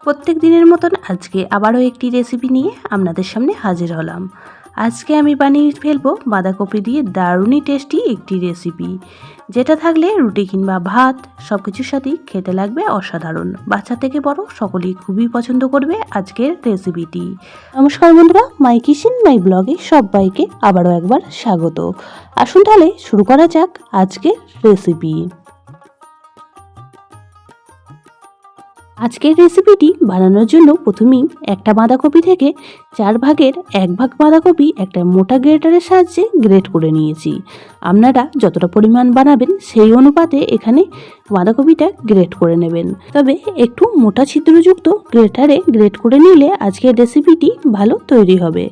প্রত্যেক দিনের মতন আজকে আবারও একটি রেসিপি নিয়ে আপনাদের সামনে হাজির হলাম। আজকে আমি বানিয়ে ফেলবো বাঁধাকপি দিয়ে দারুণই টেস্টি একটি রেসিপি, যেটা থাকলে রুটি কিংবা ভাত সব কিছুর সাথেই খেতে লাগবে অসাধারণ। বাচ্চা থেকে বড় সকলেই খুবই পছন্দ করবে আজকের রেসিপিটি। নমস্কার বন্ধুরা, মাই কিচেন মাই ব্লগে সবাইকে আবারও একবার স্বাগত। আসুন তাহলে শুরু করা যাক আজকের রেসিপি। আজকের রেসিপিটি বানানোর জন্য প্রথমেই একটা বাঁধাকপি থেকে 4 ভাগের 1 ভাগ বাঁধাকপি একটা মোটা গ্রেটারের সাহায্যে গ্রেট করে নিয়েছি। আপনারা যতটা পরিমাণ বানাবেন সেই অনুপাতে এখানে বাঁধাকপিটা গ্রেট করে নেবেন, তবে একটু মোটা ছিদ্রযুক্ত গ্রেটারে গ্রেট করে নিলে আজকের রেসিপিটি ভালো তৈরি হবে।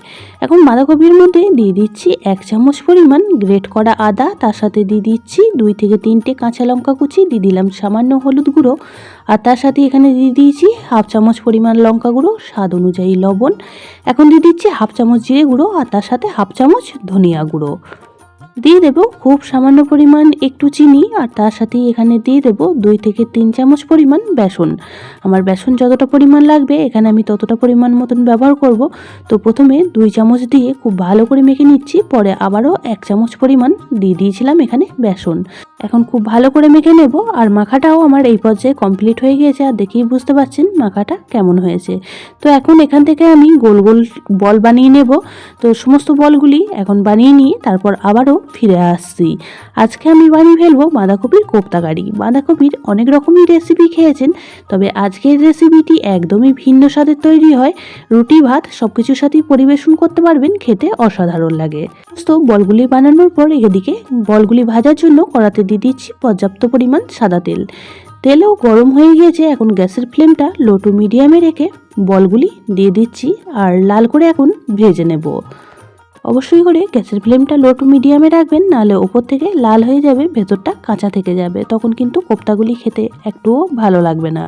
এখন বাঁধাকপির মধ্যে দিয়ে দিচ্ছি 1 চামচ পরিমাণ গ্রেট করা আদা, তার সাথে দিয়ে দিচ্ছি 2 থেকে 3টে কাঁচা লঙ্কা কুচি, দিয়ে দিলাম সামান্য হলুদ গুঁড়ো, আর তার সাথে এখানে দিয়ে দিয়েছি 1/2 চামচ পরিমাণ লঙ্কা গুঁড়ো, স্বাদ অনুযায়ী লবণ। এখন দিয়ে দিচ্ছি 1/2 চামচ জিরে গুঁড়ো, আর তার সাথে 1/2 চামচ ধনিয়া গুঁড়ো। দিয়ে দেবো খুব সামান্য পরিমাণ একটু চিনি, আর তার সাথে এখানে দিয়ে দেবো 2 থেকে 3 চামচ পরিমাণ বেসন। আমার বেসন যতটা পরিমাণ লাগবে এখানে আমি ততটা পরিমাণ মতন ব্যবহার করব। তো প্রথমে 2 চামচ দিয়ে খুব ভালো করে মেখে নিচ্ছি, পরে আবারও 1 চামচ পরিমাণ দিয়ে দিয়েছিলাম এখানে বেসন। এখন খুব ভালো করে মেখে নেব। আর মাখাটাও আমার এই পর্যায়ে কমপ্লিট হয়ে গিয়েছে, আর দেখেই বুঝতে পারছেন মাখাটা কেমন হয়েছে। তো এখন এখান থেকে আমি গোল গোল বল বানিয়ে নেব। তো সমস্ত বলগুলি এখন বানিয়ে নিয়ে তারপর আবারও ফিরে আসছি। আজকে আমি বানিয়ে ফেলবো বাঁধাকপির কোপ্তা কারি। বাঁধাকপির অনেক রকমই রেসিপি খেয়েছেন, তবে আজকের রেসিপিটি একদমই ভিন্ন স্বাদের তৈরি হয়। রুটি ভাত সব কিছুর সাথেই পরিবেশন করতে পারবেন, খেতে অসাধারণ লাগে। তো বলগুলি বানানোর পর এদিকে বলগুলি ভাজার জন্য কড়াতে দিয়ে দিচ্ছি পর্যাপ্ত পরিমাণ সাদা তেল। তেলও গরম হয়ে গিয়েছে, এখন গ্যাসের ফ্লেমটা লো টু মিডিয়ামে রেখে বলগুলি দিয়ে দিচ্ছি আর লাল করে এখন ভেজে নেব। অবশ্যই করে গ্যাসের ফ্লেমটা লো টু মিডিয়ামে রাখবেন, নাহলে ওপর থেকে লাল হয়ে যাবে, ভেতরটা কাঁচা থেকে যাবে, তখন কিন্তু কোপ্তাগুলি খেতে একটুও ভালো লাগবে না।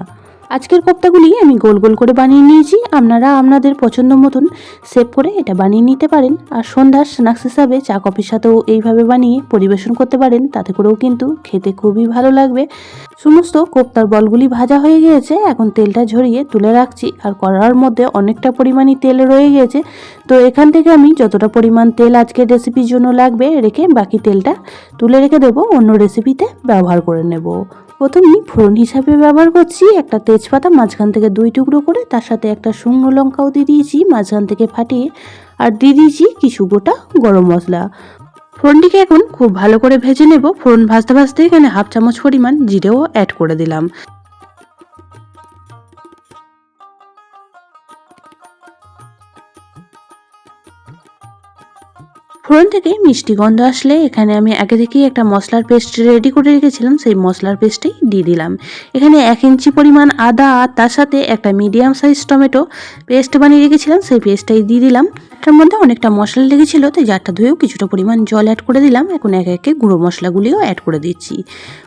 আজকের কোপ্তাগুলি আমি গোল গোল করে বানিয়ে নিয়েছি, আপনারা আপনাদের পছন্দ মতন শেপ করে এটা বানিয়ে নিতে পারেন। আর সন্ধ্যার স্ন্যাক্স হিসাবে চা কফির সাথেও এইভাবে বানিয়ে পরিবেশন করতে পারেন, তাতে করেও কিন্তু খেতে খুবই ভালো লাগবে। সমস্ত কোপ্তার বলগুলি ভাজা হয়ে গিয়েছে, এখন তেলটা ঝরিয়ে তুলে রাখছি। আর কড়ার মধ্যে অনেকটা পরিমাণই তেল রয়ে গিয়েছে, তো এখান থেকে আমি যতটা পরিমাণ তেল আজকের রেসিপির জন্য লাগবে রেখে বাকি তেলটা তুলে রেখে দেবো, অন্য রেসিপিতে ব্যবহার করে নেব। প্রথমেই ফোড়ন হিসাবে ব্যবহার করছি একটা তেজপাতা মাঝখান থেকে 2 টুকরো করে, তার সাথে একটা শুকনো লঙ্কাও দিয়ে দিয়েছি মাঝখান থেকে ফাটিয়ে, আর দিয়ে দিয়েছি কিছু গোটা গরম মশলা। ফোড়নটিকে এখন খুব ভালো করে ভেজে নেব। ফোড়ন ভাজতে ভাজতে এখানে 1/2 চামচ পরিমাণ জিরেও অ্যাড করে দিলাম। ফোড়ন থেকে মিষ্টি গন্ধ আসলে এখানে আমি আগে থেকেই একটা মশলার পেস্ট রেডি করে রেখেছিলাম, সেই মশলার পেস্টটাই দিয়ে দিলাম। এখানে 1 ইঞ্চি পরিমাণ আদা, আর তার সাথে একটা মিডিয়াম সাইজ টমেটো পেস্ট বানিয়ে রেখেছিলাম, সেই পেস্টটাই দিয়ে দিলাম। এটার মধ্যে অনেকটা মশলা লেগেছিল, তাই জারটা ধুয়েও কিছুটা পরিমাণ জল অ্যাড করে দিলাম। এখন একে একে গুঁড়ো মশলাগুলিও অ্যাড করে দিচ্ছি।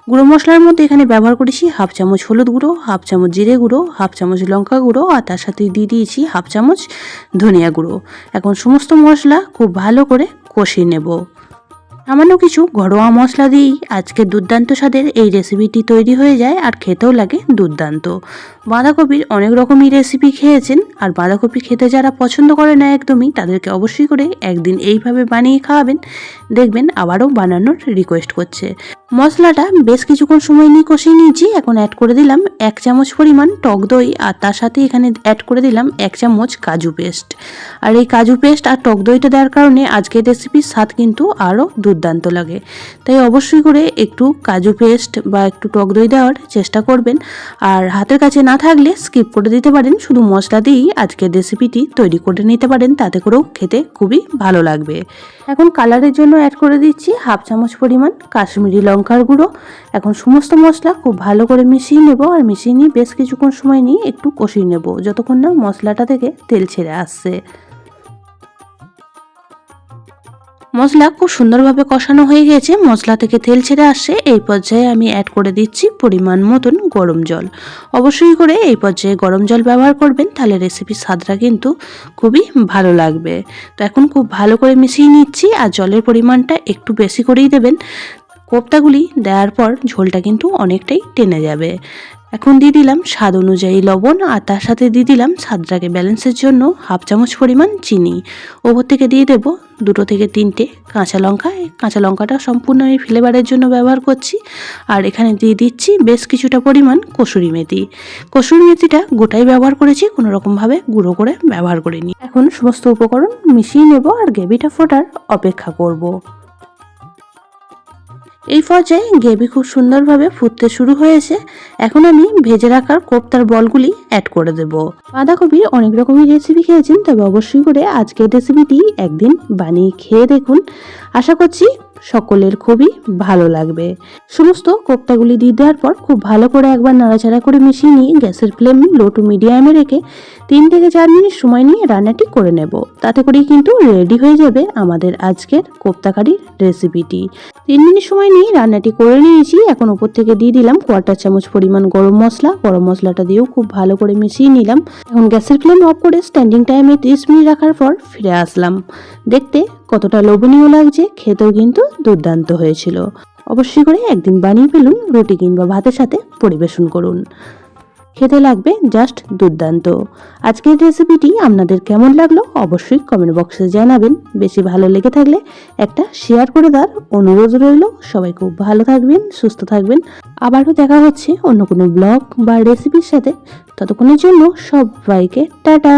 গুঁড়ো মশলার মধ্যে এখানে ব্যবহার করেছি 1/2 চামচ হলুদ গুঁড়ো, 1/2 চামচ জিরে গুঁড়ো, 1/2 চামচ লঙ্কা গুঁড়ো, আর তার সাথে দিয়ে দিয়েছি 1/2 চামচ ধনিয়া গুঁড়ো। এখন সমস্ত মশলা খুব ভালো করে কষিয়ে নেব। সামান্য কিছু ঘরোয়া মশলা দিয়েই আজকে দুর্দান্ত স্বাদের এই রেসিপিটি তৈরি হয়ে যায়, আর খেতেও লাগে দুর্দান্ত। বাঁধাকপির অনেক রকমই রেসিপি খেয়েছেন, আর বাঁধাকপি খেতে যারা পছন্দ করে না একদমই, তাদেরকে অবশ্যই করে একদিন এইভাবে বানিয়ে খাওয়াবেন, দেখবেন আবারও বানানোর রিকোয়েস্ট করছে। মশলাটা বেশ কিছুক্ষণ সময় নিয়ে কষিয়ে নিয়েছি। এখন অ্যাড করে দিলাম 1 চামচ পরিমাণ টক দই, আর তার সাথে এখানে অ্যাড করে দিলাম 1 চামচ কাজু পেস্ট। আর এই কাজু পেস্ট আর টক দইটা দেওয়ার কারণে আজকের রেসিপির স্বাদ কিন্তু আরও দুর্দান্ত লাগে, তাই অবশ্যই করে একটু কাজু পেস্ট বা একটু টক দই দেওয়ার চেষ্টা করবেন। আর হাতের কাছে না থাকলে স্কিপ করে দিতে পারেন, শুধু মশলা দিয়েই আজকের রেসিপিটি তৈরি করে নিতে পারেন, তাতে করেও খেতে খুবই ভালো লাগবে। এখন কালারের জন্য অ্যাড করে দিচ্ছি 1/2 চামচ পরিমাণ কাশ্মীরি লঙ্কার গুঁড়ো। এখন সমস্ত মশলা খুব ভালো করে মিশিয়ে নেব, আর মিশিয়ে নিয়ে বেশ কিছুক্ষণ সময় নিয়ে একটু কষিয়ে নেব, যতক্ষণ না মশলাটা থেকে তেল ছেড়ে আসছে। মশলা খুব সুন্দরভাবে কষানো হয়ে গেছে, মশলা থেকে তেল ছেড়ে আসছে। এই পর্যায়ে আমি অ্যাড করে দিচ্ছি পরিমাণ মতন গরম জল। অবশ্যই করে এই পর্যায়ে গরম জল ব্যবহার করবেন, তাহলে রেসিপির স্বাদটা কিন্তু খুবই ভালো লাগবে। তো এখন খুব ভালো করে মিশিয়ে নিচ্ছি, আর জলের পরিমাণটা একটু বেশি করেই দেবেন। কোপ্তাগুলি দেওয়ার পর ঝোলটা কিন্তু অনেকটাই টেনে যাবে। এখন দিয়ে দিলাম স্বাদ অনুযায়ী লবণ, আর তার সাথে দিয়ে দিলাম স্বাদটাকে ব্যালেন্সের জন্য 1/2 চামচ পরিমাণ চিনি। ওপর থেকে দিয়ে দেব 2 থেকে 3টে কাঁচা লঙ্কা। এই কাঁচা লঙ্কাটা সম্পূর্ণ আমি ফ্লেভারের জন্য ব্যবহার করছি। আর এখানে দিয়ে দিচ্ছি বেশ কিছুটা পরিমাণ কসুরি মেথি। কসুরি মেথিটা গোটাই ব্যবহার করেছি, কোনো রকমভাবে গুঁড়ো করে ব্যবহার করিনি। এখন সমস্ত উপকরণ মিশিয়ে নেব আর গ্রেভিটা ফোটার অপেক্ষা করব। এই পর্যায়ে গ্রেভি খুব সুন্দরভাবে ফুটতে শুরু হয়েছে। এখন আমি ভেজে রাখার কোপ্তার বলগুলি অ্যাড করে দেব। বাঁধাকপির অনেক রকমের রেসিপি খেয়েছেন, তবে অবশ্যই করে আজকের রেসিপিটি একদিন বানিয়ে খেয়ে দেখুন। আশা করছি সকলের খুবই ভালো লাগবে। সমস্ত কোপ্তাগুলি দিয়ে দেওয়ার পর খুব ভালো করে একবার নাড়াচাড়া করে মিশিয়ে নিয়ে গ্যাসের ফ্লেম লো টু মিডিয়ামে রেখে 3 থেকে 4 মিনিট সময় নিয়ে রান্নাটি করে নেব। তাতে করেই কিন্তু রেডি হয়ে যাবে আমাদের আজকের কোপ্তা কারির রেসিপিটি। 3 মিনিট সময় নিয়ে রান্নাটি করে নিয়েছি। এখন উপর থেকে দিয়ে দিলাম 1/4 চামচ পরিমাণ গরম মশলা। গরম মশলাটা দিয়েও খুব ভালো করে মিশিয়ে নিলাম। এখন গ্যাসের ফ্লেম অফ করে স্ট্যান্ডিং টাইমে 30 মিনিট রাখার পর ফিরে আসলাম। দেখতে কতটা লোভনীয় লাগছে, খেতেও কিন্তু দুর্দান্ত হয়েছিল। অবশ্যই করে একদিন বানিয়ে ফেলুন, রুটি কিংবা ভাতের সাথে পরিবেশন করুন, খেতে লাগবে জাস্ট দুর্দান্ত। আজকের রেসিপিটি আপনাদের কেমন লাগলো অবশ্যই কমেন্ট বক্সে জানাবেন। বেশি ভালো লেগে থাকলে একটা শেয়ার করে দেওয়ার অনুরোধ রইল। সবাই খুব ভালো থাকবেন, সুস্থ থাকবেন। আবারও দেখা হচ্ছে অন্য কোনো ব্লগ বা রেসিপির সাথে। ততক্ষণের জন্য সবাইকে টাটা।